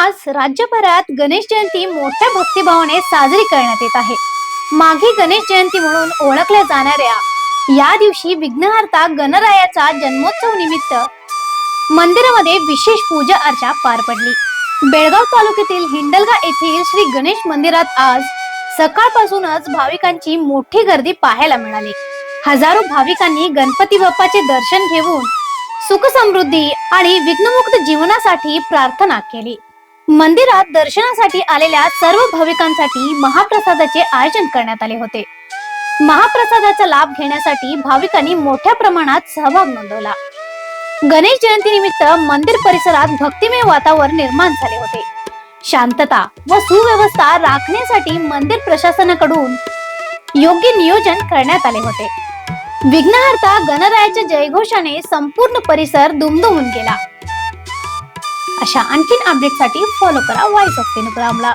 आज राज्यभरात गणेश जयंती मोठ्या भक्तिभावाने साजरी करण्यात येत आहे. माघी गणेश जयंती म्हणून ओळखल्या जाणाऱ्या या दिवशी विघ्नहर्ता गणरायाचा जन्मोत्सव निमित्त मंदिरामध्ये विशेष पूजा अर्चा पार पडली. बेळगाव तालुक्यातील हिंडलगा येथील श्री गणेश मंदिरात आज सकाळपासूनच भाविकांची मोठी गर्दी पाहायला मिळाली. हजारो भाविकांनी गणपती बाप्पाचे दर्शन घेऊन सुख समृद्धी आणि विघ्नमुक्त जीवनासाठी प्रार्थना केली. मंदिरात दर्शनासाठी आलेल्या सर्व भाविकांसाठी महाप्रसादाचे आयोजन करण्यात आले होते. महाप्रसादाचा लाभ घेण्यासाठी भाविकांनी मोठ्या प्रमाणात सहभाग नोंदवला. गणेश जयंती निमित्त मंदिर परिसरात भक्तिमय वातावरण निर्माण झाले होते. शांतता व सुव्यवस्था राखण्यासाठी मंदिर प्रशासनाकडून योग्य नियोजन करण्यात आले होते. विघ्नहर्ता गणरायाच्या जयघोषाने संपूर्ण परिसर दुमदुमून गेला. अशा आणखीन अपडेटसाठी फॉलो करा व्हॉइस ऑफ तेनुग्रामला.